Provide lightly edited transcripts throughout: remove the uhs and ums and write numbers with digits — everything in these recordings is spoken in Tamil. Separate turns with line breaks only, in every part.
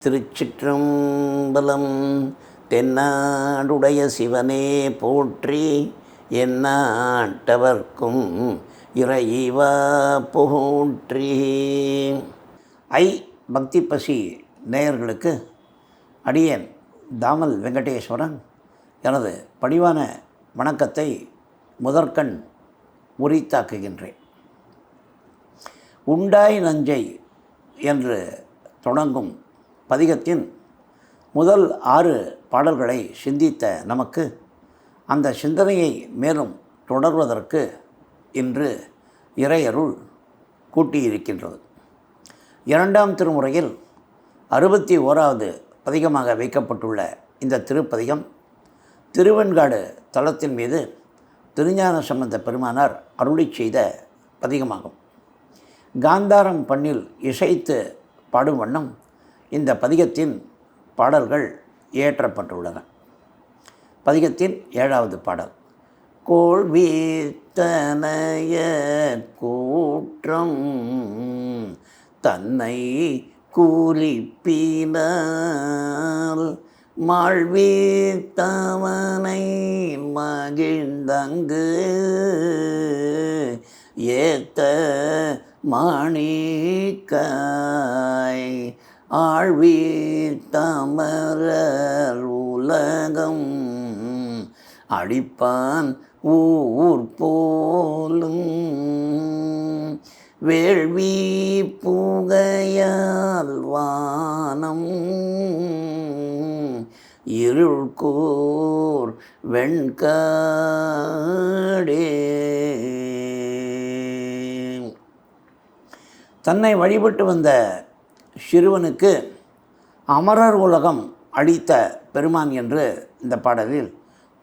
திருச்சிற்றம்பலம். தென்னாடுடைய சிவனே போற்றி, எந்நாட்டவர்க்கும் இறைவா போற்றி. பக்தி பசி நேயர்களுக்கு அடியேன் தாமல் வெங்கடேஸ்வரன் எனது பணிவான வணக்கத்தை முதற்கண் உரித்தாக்குகின்றேன். உண்டாய் நஞ்சை என்று தொடங்கும் பதிகத்தின் முதல் 6 பாடல்களை சிந்தித்த நமக்கு அந்த சிந்தனையை மேலும் தொடர்வதற்கு இன்று இறையருள் கூட்டியிருக்கின்றது. 2ஆம் திருமுறையில் 61வது பதிகமாக வைக்கப்பட்டுள்ள இந்த திருப்பதிகம் திருவெண்காடு தலத்தின் மீது திருஞான சம்பந்த பெருமானார் அருளிச் செய்த பதிகமாகும். காந்தாரம் பண்ணில் இசைத்து பாடும் வண்ணம் இந்த பதிகத்தின் பாடல்கள் இயற்றப்பட்டுள்ளன. பதிகத்தின் 7வது பாடல். கோள் வீத்தனைய கூற்றம் தன்னை கூலிப்பினால் மாழ்வீத்தவனை மகிழ்ந்தங்கு ஏத்த மாணிக்காய் ஆழ்வீத்தமரர் உலகம் அடிப்பான் ஊர் போலும் வேள்வி புகையால் வானம் இருள்கூர் வெண்காடே. தன்னை வழிபட்டு வந்த சிறுவனுக்கு அமரர் உலகம் அளித்த பெருமான் என்று இந்த பாடலில்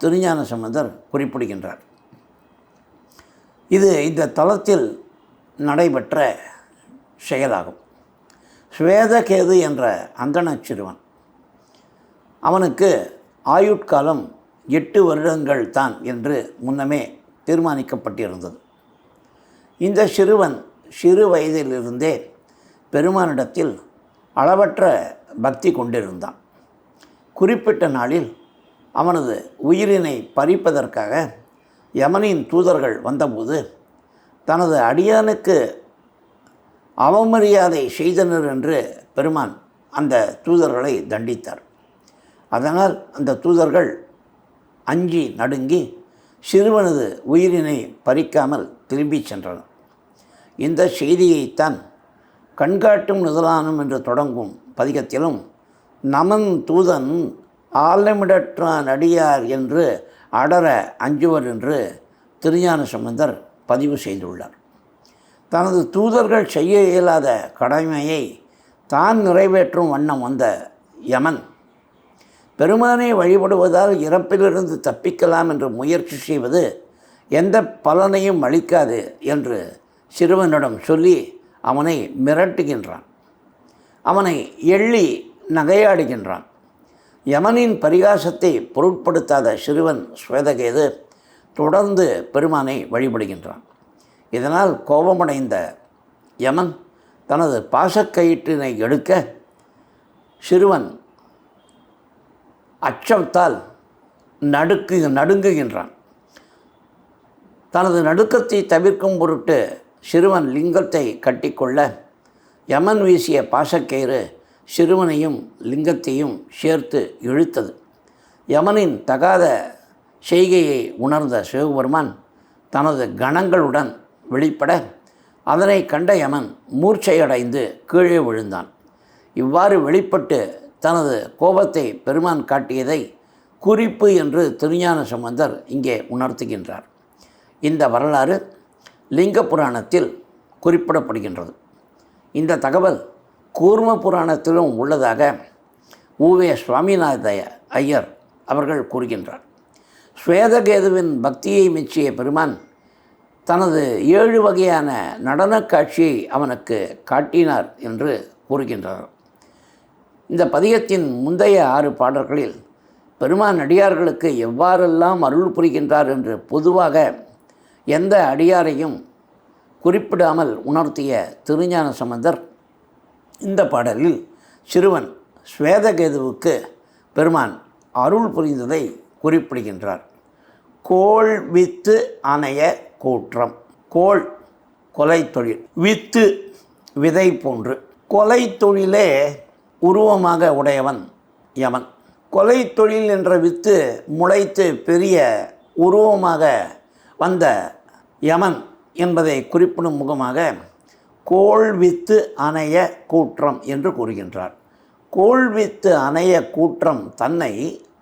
திருஞான சம்பந்தர் குறிப்பிடுகின்றார். இது இந்த தலத்தில் நடைபெற்ற செயலாகும். ஸ்வேதகேது என்ற அந்தணச் சிறுவன், அவனுக்கு ஆயுட்காலம் 8 வருடங்கள் தான் என்று முன்னமே தீர்மானிக்கப்பட்டிருந்தது. இந்த சிறுவன் சிறு வயதிலிருந்தே பெருமானிடத்தில் அளவற்ற பக்தி கொண்டிருந்தான். குறிப்பிட்ட நாளில் அவனது உயிரினை பறிப்பதற்காக யமனின் தூதர்கள் வந்தபோது தனது அடியானுக்கு அவமரியாதை செய்தனர் என்று பெருமான் அந்த தூதர்களை தண்டித்தார். அதனால் அந்த தூதர்கள் அஞ்சி நடுங்கி சிறுவனது உயிரினை பறிக்காமல் திரும்பிச் சென்றனர். இந்த செய்தியைத்தான் கண்காட்டும் நிதலானம் என்று தொடங்கும் பதிகத்திலும் நமன் தூதன் ஆலமிடற்றான் அடியார் என்று அடர அஞ்சுவர் என்று திருஞான சம்பந்தர் பதிவு செய்துள்ளார். தனது தூதர்கள் செய்ய இயலாத கடமையை தான் நிறைவேற்றும் வண்ணம் வந்த யமன் பெருமானை வழிபடுவதால் இறப்பிலிருந்து தப்பிக்கலாம் என்று முயற்சி செய்வது எந்த பலனையும் அளிக்காது என்று சிறுவனிடம் சொல்லி அவனை மிரட்டுகின்றான். அவனை எள்ளி நகையாடுகின்றான். யமனின் பரிகாசத்தை பொருட்படுத்தாத சிறுவன் ஸ்வேதகேது தொடர்ந்து பெருமானை வழிபடுகின்றான். இதனால் கோபமடைந்த யமன் தனது பாசக்கயிற்றினை எடுக்க சிறுவன் அச்சத்தால் நடுங்குகின்றான். தனது நடுக்கத்தை தவிர்க்கும் பொருட்டு சிறுவன் லிங்கத்தை கட்டிக்கொள்ள யமன் வீசிய பாசக்கயிறு சிறுவனையும் லிங்கத்தையும் சேர்த்து இழுத்தது. யமனின் தகாத செய்கையை உணர்ந்த சிவபெருமான் தனது கணங்களுடன் வெளிப்பட அதனை கண்ட யமன் மூர்ச்சையடைந்து கீழே விழுந்தான். இவ்வாறு வெளிப்பட்டு தனது கோபத்தை பெருமான் காட்டியதை குறிப்பு என்று திருஞான சம்பந்தர் இங்கே உணர்த்துகின்றார். இந்த வரலாறு லிங்க புராணத்தில் குறிப்பிடப்படுகின்றது. இந்த தகவல் கூர்ம புராணத்திலும் உள்ளதாக உவே சுவாமிநாத ஐயர் அவர்கள் கூறுகின்றார். ஸ்வேதகேதுவின் பக்தியை மெச்சிய பெருமான் தனது 7 வகையான நடனக் காட்சியை அவனுக்கு காட்டினார் என்று கூறுகின்றார். இந்த பதிகத்தின் முந்தைய 6 பாடல்களில் பெருமான் அடியார்களுக்கு எவ்வாறெல்லாம் அருள் புரிகின்றார் என்று பொதுவாக எந்த அடியாரையும் குறிப்பிடாமல் உணர்த்திய திருஞான சம்பந்தர் இந்த பாடலில் சிறுவன் ஸ்வேதகேதுவுக்கு பெருமான் அருள் புரிந்ததை குறிப்பிடுகின்றார். கோள் வித்து அணைய கூற்றம். கோள் கொலை தொழில், வித்து விதை போன்று. கொலை தொழிலே உருவமாக உடையவன் யமன். கொலை தொழில் என்ற வித்து முளைத்து பெரிய உருவமாக வந்த யமன் என்பதை குறிப்பிடும் முகமாக கோள் வித்து அணைய கூற்றம் என்று கூறுகின்றார். கோள் வித்து அணைய கூற்றம் தன்னை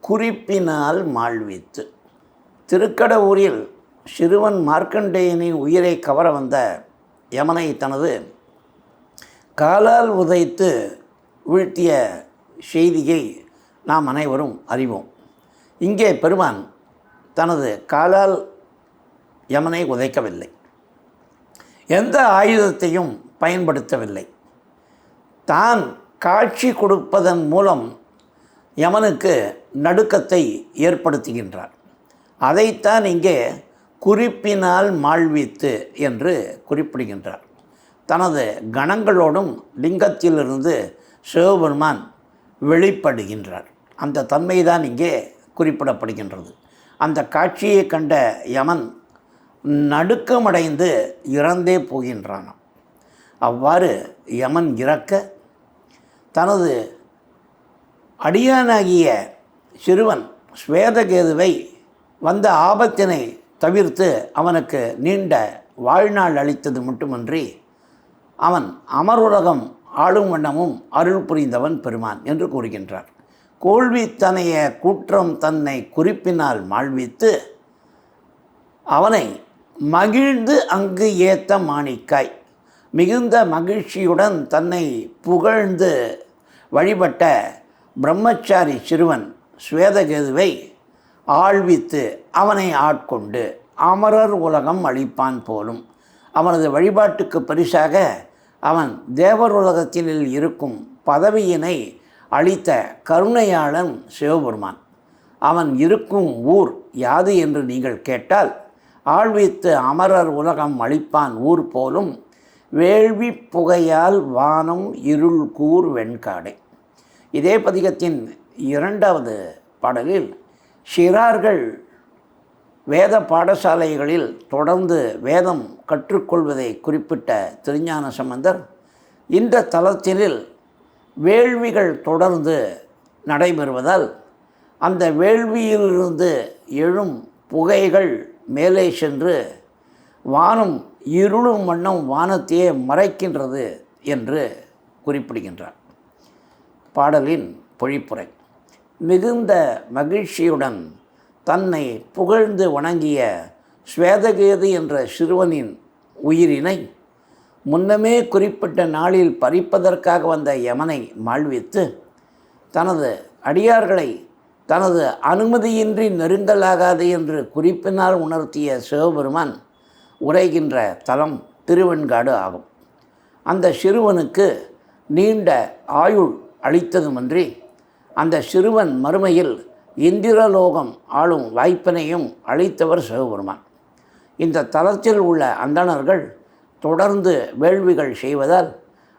குறிப்பினால் மாழ்வித்து. திருக்கடவூரில் சிறுவன் மார்க்கண்டேயனின் உயிரை கவர வந்த யமனை தனது காலால் உதைத்து வீழ்த்திய செய்தியை நாம் அனைவரும் அறிவோம். இங்கே பெருமான் தனது காலால் யமனை உதைக்கவில்லை, எந்த ஆயுதத்தையும் பயன்படுத்தவில்லை. தான் காட்சி கொடுப்பதன் மூலம் யமனுக்கு நடுக்கத்தை ஏற்படுத்துகின்றார். அதைத்தான் இங்கே குறிப்பினால் மாழ்வித்து என்று குறிப்பிடுகின்றார். தனது கணங்களோடும் லிங்கத்திலிருந்து சிவபெருமான் வெளிப்படுகின்றார். அந்த தன்மைதான் இங்கே குறிப்பிடப்படுகின்றது. அந்த காட்சியை கண்ட யமன் நடுக்கமடைந்து இறந்தே போகின்றானாம். அவ்வாறு யமன் இறக்க தனது அடியானாகிய சிறுவன் ஸ்வேதகேதுவை வந்த ஆபத்தினை தவிர்த்து அவனுக்கு நீண்ட வாழ்நாள் அளித்தது மட்டுமன்றி அவன் அமருலகம் ஆளும் வண்ணமும் அருள் புரிந்தவன் பெருமான் என்று கூறுகின்றார். கோள்வித்தனைய கூற்றம் தன்னை குறிப்பினால் மாழ்வித்து அவனை மகிழ்ந்து அங்கு ஏத்த மாணிக்காய். மிகுந்த மகிழ்ச்சியுடன் தன்னை புகழ்ந்து வழிபட்ட பிரம்மச்சாரி சிறுவன் ஸ்வேதகேதுவை ஆழ்வித்து அவனை ஆட்கொண்டு அமரர் உலகம் அளிப்பான் போலும். அவனது வழிபாட்டுக்கு பரிசாக அவன் தேவர் உலகத்தினில் இருக்கும் பதவியினை அளித்த கருணையாளன் சிவபெருமான். அவன் இருக்கும் ஊர் யாது என்று நீங்கள் கேட்டால், ஆழ்வித்து அமரர் உலகம் அளிப்பான் ஊர் போலும் வேள்வி புகையால் வானம் இருள் கூர் வெண்காடை. இதே பதிகத்தின் 2வது பாடலில் சிறார்கள் வேத பாடசாலைகளில் தொடர்ந்து வேதம் கற்றுக்கொள்வதை குறிப்பிட்ட திருஞான சம்பந்தர் இந்த தலத்தினில் வேள்விகள் தொடர்ந்து நடைபெறுவதால் அந்த வேள்வியிலிருந்து எழும் புகைகள் மேலே சென்று வானம் இருளும் வண்ணம் வானத்தையே மறைக்கின்றது என்று குறிப்பிடுகின்றார். பாடலின் பொழிப்புரை. மிகுந்த மகிழ்ச்சியுடன் தன்னை புகழ்ந்து வணங்கிய ஸ்வேதகேது என்ற சிறுவனின் உயிரினை முன்னமே குறிப்பிட்ட நாளில் பறிப்பதற்காக வந்த யமனை மாழ்வித்து தனது அடியார்களை தனது அனுமதியின்றி நெருங்கலாகாது என்று குறிப்பினால் உணர்த்திய சிவபெருமான் உரைகின்ற தலம் திருவெண்காடு ஆகும். அந்த சிறுவனுக்கு நீண்ட ஆயுள் அளித்ததுமன்றி அந்த சிறுவன் மறுமையில் இந்திரலோகம் ஆளும் வாய்ப்பினையும் அளித்தவர் சிவபெருமான். இந்த தலத்தில் உள்ள அந்தணர்கள் தொடர்ந்து வேள்விகள் செய்வதால்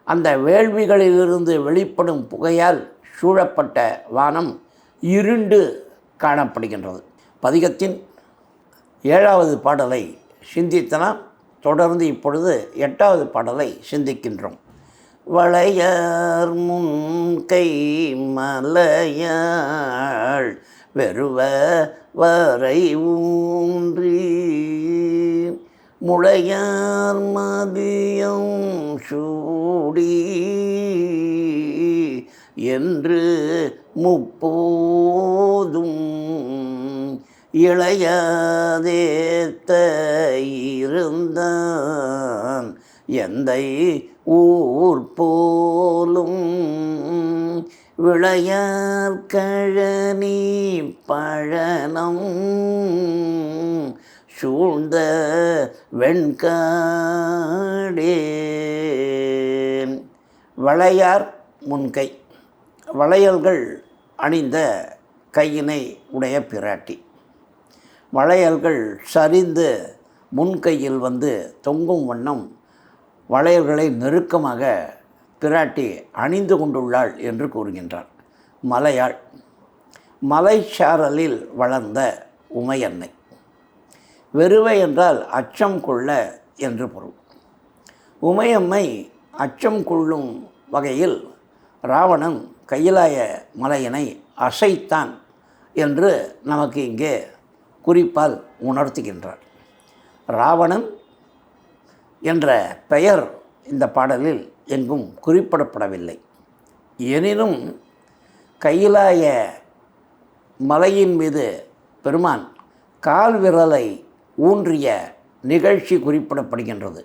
அந்த வேள்விகளிலிருந்து வெளிப்படும் புகையால் சூழப்பட்ட வானம் இருண்டு காணப்படுகின்றது. பதிகத்தின் 7வது பாடலை சிந்தித்தனால் தொடர்ந்து இப்பொழுது 8வது பாடலை சிந்திக்கின்றோம். வளையார் முன்கை மலையாள் வெறுவ வரை ஊன்றி முளையார் மதியம் சூடி என்று முப்போதும் இளையாதேத்த இருந்தான் எந்தை ஊர் போலும் விளையார் கழனி பழனம் சூழ்ந்த வெண்காடே. வளையார் முன்கை. வளையல்கள் அணிந்த கையினை உடைய பிராட்டி. வளையல்கள் சரிந்து முன்கையில் வந்து தொங்கும் வண்ணம் வளையல்களை நெருக்கமாக பிராட்டி அணிந்து கொண்டுள்ளாள் என்று கூறுகின்றார். மலையாள், மலைச்சாரலில் வளர்ந்த உமையன்னை. வெறுவை என்றால் அச்சம் கொள்ள என்று பொருள். உமையம்மை அச்சம் கொள்ளும் வகையில் ராவணன் கையிலாய மலையினை அசைத்தான் என்று நமக்கு இங்கே குறிப்பால் உணர்த்துகின்றார். ராவணன் என்ற பெயர் இந்த பாடலில் எங்கும் குறிப்பிடப்படவில்லை. எனினும் கையிலாய மலையின் மீது பெருமான் கால் விரலை ஊன்றிய நிகழ்ச்சி குறிப்பிடப்படுகின்றது,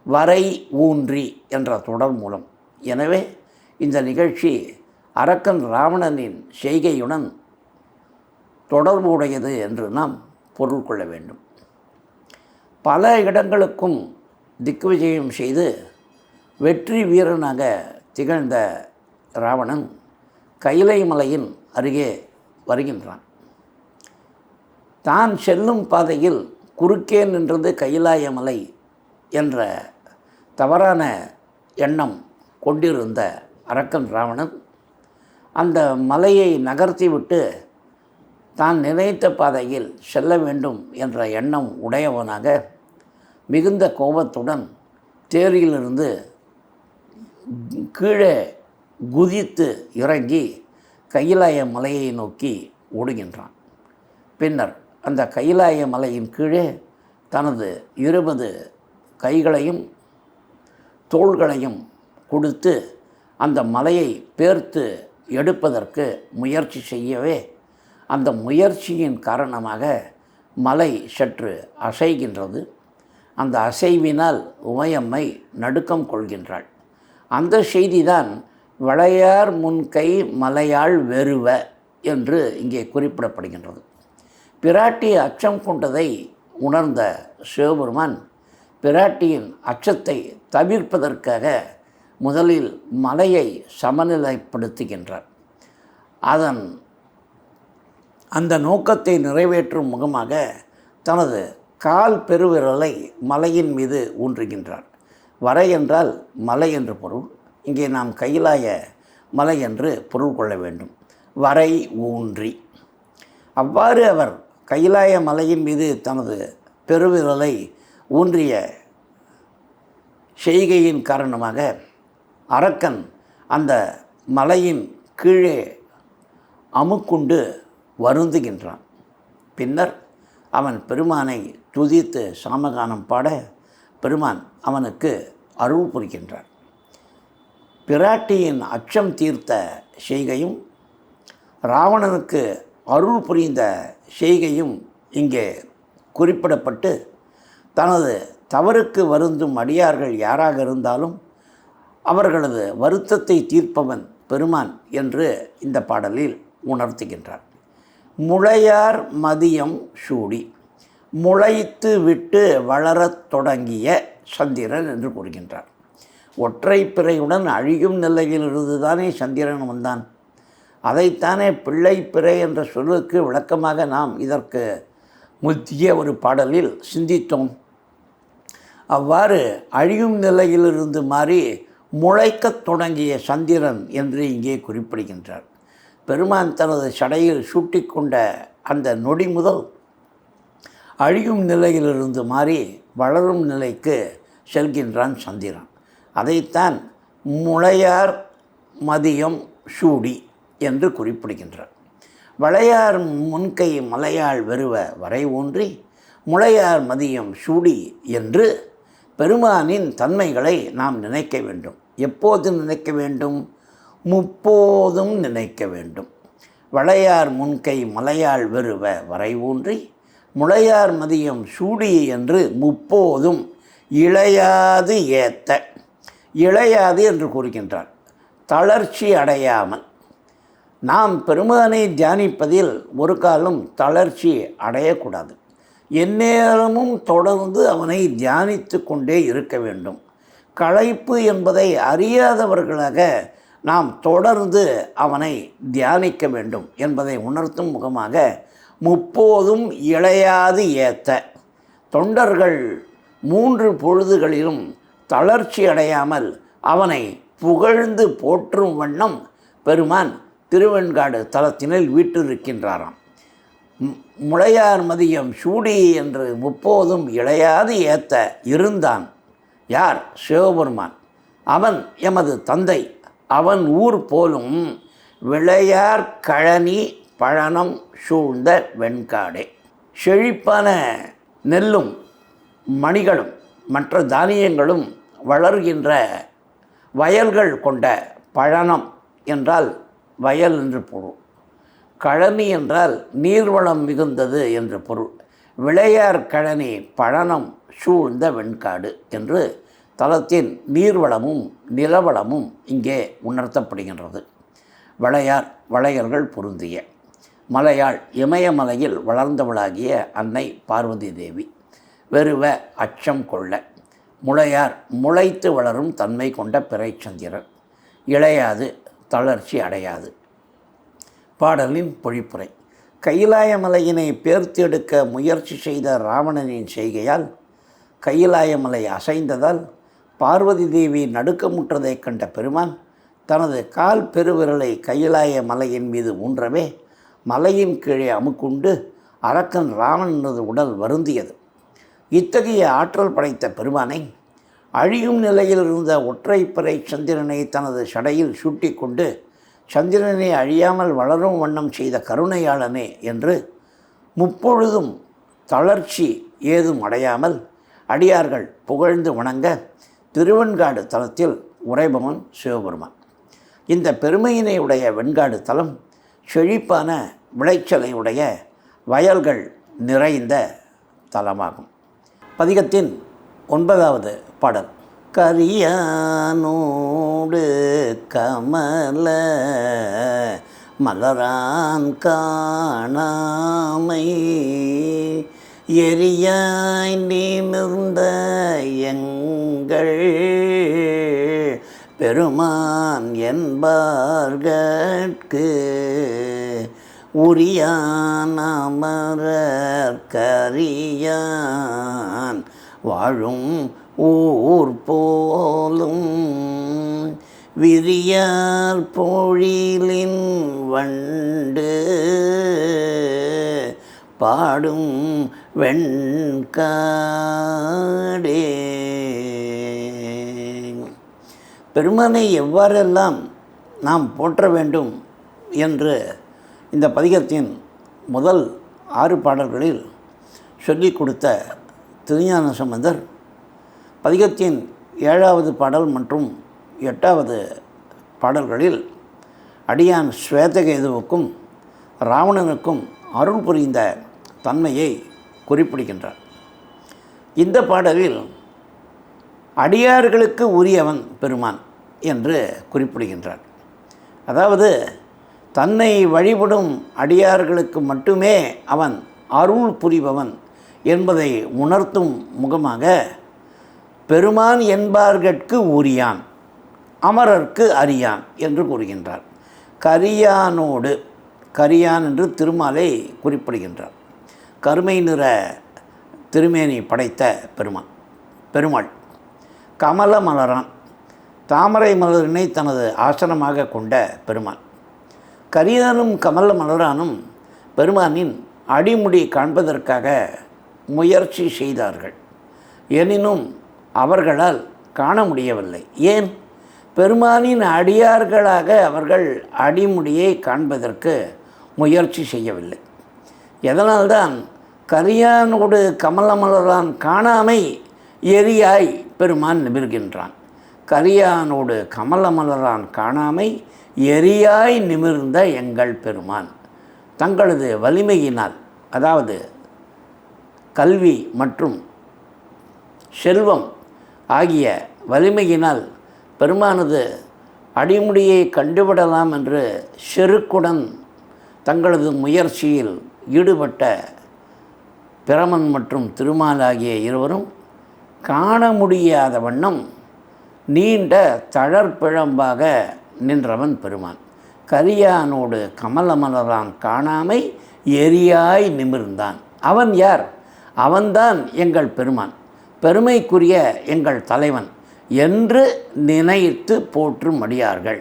வரை ஊன்றி என்ற தொடர் மூலம். எனவே இந்த நிகழ்ச்சி அரக்கன் ராவணனின் செய்கையுடன் தொடர்புடையது என்று நாம் பொருள் கொள்ள வேண்டும். பல இடங்களுக்கும் திக்விஜயம் செய்து வெற்றி வீரனாக திகழ்ந்த ராவணன் கைலை மலையின் அருகே வருகின்றான். தான் செல்லும் பாதையில் குறுக்கே நின்றது கைலாய மலை என்ற தவறான எண்ணம் கொண்டிருந்த அரக்கன் ராவணன் அந்த மலையை நகர்த்திவிட்டு தான் நினைத்த பாதையில் செல்ல வேண்டும் என்ற எண்ணம் உடையவனாக மிகுந்த கோபத்துடன் தேரிலிருந்து கீழே குதித்து இறங்கி கைலாய மலையை நோக்கி ஓடுகின்றான். பின்னர் அந்த கைலாய மலையின் கீழே தனது 20 கைகளையும் தோள்களையும் கொடுத்து அந்த மலையை பேர்த்து எடுப்பதற்கு முயற்சி செய்யவே அந்த முயற்சியின் காரணமாக மலை சற்று அசைகின்றது. அந்த அசைவினால் உமையம்மை நடுக்கம் கொள்கின்றாள். அந்த செய்திதான் வளையார் முன்கை மலையாள் வெறுவ என்று இங்கே குறிப்பிடப்படுகின்றது. பிராட்டி அச்சம் கொண்டதை உணர்ந்த சிவபெருமான் பிராட்டியின் அச்சத்தை தவிர்ப்பதற்காக முதலில் மலையை சமநிலைப்படுத்துகின்றார். அந்த நோக்கத்தை நிறைவேற்றும் முகமாக தனது கால் பெருவிரலை மலையின் மீது ஊன்றுகின்றார். வரை என்றால் மலை என்று பொருள். இங்கே நாம் கைலாய மலை என்று பொருள் கொள்ள வேண்டும். வரை ஊன்றி. அவ்வாறு அவர் கைலாய மலையின் மீது தனது பெருவிரலை ஊன்றிய செய்கையின் காரணமாக அரக்கன் அந்த மலையின் கீழே அமுக்குண்டு வருந்துகின்றான். பின்னர் அவன் பெருமானை துதித்து சாமகானம் பாட பெருமான் அவனுக்கு அருள் புரிகின்றார். பிராட்டியின் அச்சம் தீர்த்த செய்கையும் ராவணனுக்கு அருள் புரிந்த செய்கையும் இங்கே குறிப்பிடப்பட்டு தனது தவறுக்கு வருந்தும் அடியார்கள் யாராக இருந்தாலும் அவர்களது வருத்தத்தை தீர்ப்பவன் பெருமான் என்று இந்த பாடலில் உணர்த்துகின்றார். முளையார் மதியம் சூடி, முளைத்து விட்டு வளரத் தொடங்கிய சந்திரன் என்று கூறுகின்றார். ஒற்றை பிறையுடன் அழியும் நிலையிலிருந்து தானே சந்திரன் வந்தான். அதைத்தானே பிள்ளை பிறை என்ற சொல்லுக்கு விளக்கமாக நாம் இதற்கு முத்திய ஒரு பாடலில் சிந்தித்தோம். அவ்வாறு அழியும் நிலையிலிருந்து மாறி முளைக்கத் தொடங்கிய சந்திரன் என்று இங்கே குறிப்பிடுகின்றார். பெருமான் தனது சடையில் சூட்டிக்கொண்ட அந்த நொடி முதல் அழியும் நிலையிலிருந்து மாறி வளரும் நிலைக்கு செல்கின்றான் சந்திரன். அதைத்தான் முளையார் மதியம் சூடி என்று குறிப்பிடுகின்றார். வளையார் முன்கை மலையாள் வெறுவ வரை ஊன்றி முளையார் மதியம் சூடி என்று பெருமானின் தன்மைகளை நாம் நினைக்க வேண்டும். எப்போது நினைக்க வேண்டும்? முப்போதும் நினைக்க வேண்டும். வளையார் முன்கை மலையாள் வெறுவ வரை ஊன்றி முளையார் மதியம் சூடி என்று முப்போதும் இளையாது ஏத்த. இளையாது என்று கூறுகின்றார். தளர்ச்சி அடையாமல். நாம் பெருமானை தியானிப்பதில் ஒரு காலம் தளர்ச்சி அடையக்கூடாது. எந்நேரமும் தொடர்ந்து அவனை தியானித்து கொண்டே இருக்க வேண்டும். களைப்பு என்பதை அறியாதவர்களாக நாம் தொடர்ந்து அவனை தியானிக்க வேண்டும் என்பதை உணர்த்தும் முகமாக முப்போதும் இளையாது ஏத்த. தொண்டர்கள் 3 பொழுதுகளிலும் தளர்ச்சி அடையாமல் அவனை புகழ்ந்து போற்றும் வண்ணம் பெருமான் திருவெண்காடு தலத்தினில் வீற்றிருக்கின்றாராம். முளையார் மதியம் சூடி என்று முப்போதும் இளையாது ஏத்த இருந்தான். யார்? சிவபெருமான். அவன் எமது தந்தை. அவன் ஊர் போலும் விளையார் கழனி பழனம் சூழ்ந்த வெண்காடே. செழிப்பான நெல்லும் மணிகளும் மற்ற தானியங்களும் வளர்கின்ற வயல்கள் கொண்ட பழனம் என்றால் வயல் என்று பொருள். கழனி என்றால் நீர்வளம் மிகுந்தது என்று பொருள். விளையார் கழனி பழனம் சூழ்ந்த வெண்காடு என்று தலத்தின் நீர்வளமும் நிலவளமும் இங்கே உணர்த்தப்படுகின்றது. வளையர்கள் பொருந்திய மலையாள் இமயமலையில் வளர்ந்தவளாகிய அன்னை பார்வதி தேவி. வெறுவ அச்சம் கொள்ள முளையார் முளைத்து வளரும் தன்மை கொண்ட பிறைச்சந்திரன். இளையாது தளர்ச்சி அடையாது. பாடலின் பொழிப்புரை. கைலாய மலையினை பேர்த்தெடுக்க முயற்சி செய்த ராவணனின் செய்கையால் கைலாயமலை அசைந்ததால் பார்வதி தேவி நடுக்கமுற்றதைக் கண்ட பெருமான் தனது கால் பெருவிரலை கைலாய மலையின் மீது ஊன்றவே மலையின் கீழே அமுக்குண்டு அரக்கன் ராவணனது உடல் வருந்தியது. இத்தகைய ஆற்றல் படைத்த பெருமானை அழியும் நிலையில் இருந்த ஒற்றைப்பிறை சந்திரனை தனது சடையில் சூட்டி கொண்டு சந்திரனை அழியாமல் வளரும் வண்ணம் செய்த கருணையாளனே என்று முப்பொழுதும் தளர்ச்சி ஏதும் அடையாமல் அடியார்கள் புகழ்ந்து வணங்க திருவெண்காடு தலத்தில் உறைபவன் சிவபெருமான். இந்த பெருமையினை உடைய வெண்காடு தலம் செழிப்பான விளைச்சலை உடைய வயல்கள் நிறைந்த தலமாகும். பதிகத்தின் 9வது பாடல். கரியானோடு கமல மலரான் காணாமை எரியாய் நிமிர்ந்த எங்கள் பெருமான் என்பார்கட்கு உரியான் அமரர் கரியான் வாழும் ஊர் போலும் விரியார் பொழிலின் வண்டு பாடும் வெண்காடே. பெருமானை எவ்வாறெல்லாம் நாம் போற்ற வேண்டும் என்று இந்த பதிகத்தின் முதல் 6 பாடல்களில் சொல்லிக் கொடுத்த திருஞான சம்பந்தர் பதிகத்தின் 7வது பாடல் மற்றும் 8வது பாடல்களில் அடியான் ஸ்வேதகேதுவுக்கும் ராவணனுக்கும் அருள் புரிந்த தன்மையை குறிப்பிடுகின்றார். இந்த பாடலில் அடியார்களுக்கு உரியவன் பெருமான் என்று குறிப்பிடுகின்றார். அதாவது தன்னை வழிபடும் அடியார்களுக்கு மட்டுமே அவன் அருள் புரிபவன் என்பதை உணர்த்தும் முகமாக பெருமான் என்பார்கட்கு உரியான் அமரர்க்கு அறியான் என்று கூறுகின்றார். கரியானோடு, கரியான் என்று திருமாலை குறிப்பிடுகின்றார். கருமை நிற திருமேனி படைத்த பெருமாள். கமல மலரான், தாமரை மலரினை தனது ஆசனமாக கொண்ட பெருமான். கரியானும் கமல மலரானும் பெருமானின் அடிமுடி காண்பதற்காக முயற்சி செய்தார்கள். எனினும் அவர்களால் காண முடியவில்லை. ஏன்? பெருமானின் அடியார்களாக அவர்கள் அடிமுடியை காண்பதற்கு முயற்சி செய்யவில்லை. எதனால்தான் கரியானோடு கமலமலரான் காணாமை எரியாய் பெருமான் நிமிர்கின்றான். கரியானோடு கமலமலரான் காணாமை எரியாய் நிமிர்ந்த எங்கள் பெருமான் தங்களது வலிமையினால், அதாவது கல்வி மற்றும் செல்வம் ஆகிய வலிமையினால் பெருமானது அடிமுடியை கண்டுவிடலாம் என்று செருக்குடன் தங்களது முயற்சியில் ஈடுபட்ட பிரமன் மற்றும் திருமால் ஆகிய இருவரும் காண முடியாத வண்ணம் நீண்ட தளர்பிழம்பாக நின்றவன் பெருமான். கரியானோடு கமலமலரான் காணாமை எரியாய் நிமிர்ந்தான். அவன் யார்? அவன்தான் எங்கள் பெருமான், பெருமைக்குரிய எங்கள் தலைவன் என்று நினைத்து போற்றும் அடியார்கள்.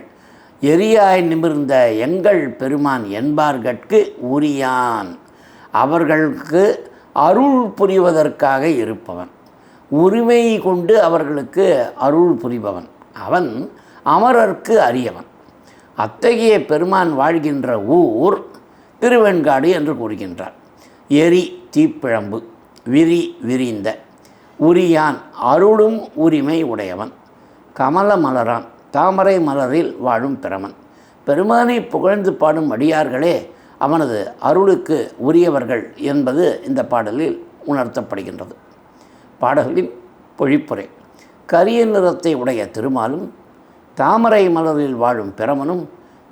எரியாய் நிமிர்ந்த எங்கள் பெருமான் என்பார்கட்கு உரியான், அவர்களுக்கு அருள் புரிவதற்காக இருப்பவன், உரிமை கொண்டு அவர்களுக்கு அருள் புரிபவன், அவன் அமரர்க்கு அரியவன். அத்தகைய பெருமான் வாழ்கின்ற ஊர் திருவெண்காடு என்று கூறுகின்றார். எரி தீப்பிழம்பு, விரி விரிந்த, உரியான் அருளும் உரிமை உடையவன், கமல மலரான் தாமரை மலரில் வாழும் பிரமன். பெருமானை புகழ்ந்து பாடும் அடியார்களே அவனது அருளுக்கு உரியவர்கள் என்பது இந்த பாடலில் உணர்த்தப்படுகின்றது. பாடலின் பொழிப்புரை: கரிய நிறத்தை உடைய திருமாலும் தாமரை மலரில் வாழும் பிரமனும்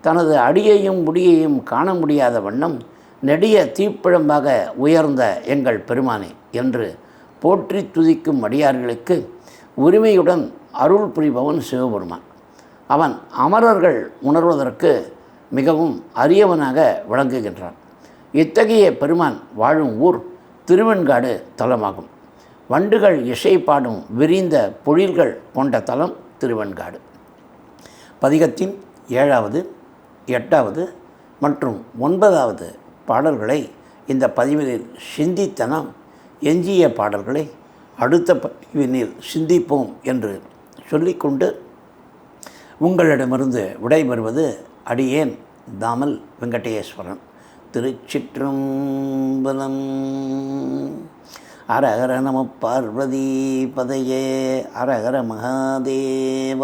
தனது அடியையும் முடியையும் காண முடியாத வண்ணம் நெடிய தீப்பிழம்பாக உயர்ந்த எங்கள் பெருமானே என்று போற்றி துதிக்கும் அடியார்களுக்கு உரிமையுடன் அருள் புரிபவன் சிவபெருமான். அவன் அமரர்கள் உணர்வதற்கு மிகவும் அரியவனாக விளங்குகின்றான். இத்தகைய பெருமான் வாழும் ஊர் திருவெண்காடு தலமாகும். வண்டுகள் இசை பாடும் விரிந்த பொழில்கள் கொண்ட தலம் திருவெண்காடு. பதிகத்தின் 7வது, 8வது மற்றும் 9வது பாடல்களை இந்த பதிவினில் சிந்தித்தனம், எஞ்சிய பாடல்களை அடுத்த பதிவினில் சிந்திப்போம் என்று சொல்லிக்கொண்டு உங்களிடமிருந்து விடைபெறுவது அடியேன் தாமல் வெங்கடேஸ்வரன். திருச்சிற்றம்பலம். அரஹர நம பார்வதி பதையே, அரஹர மகாதேவ.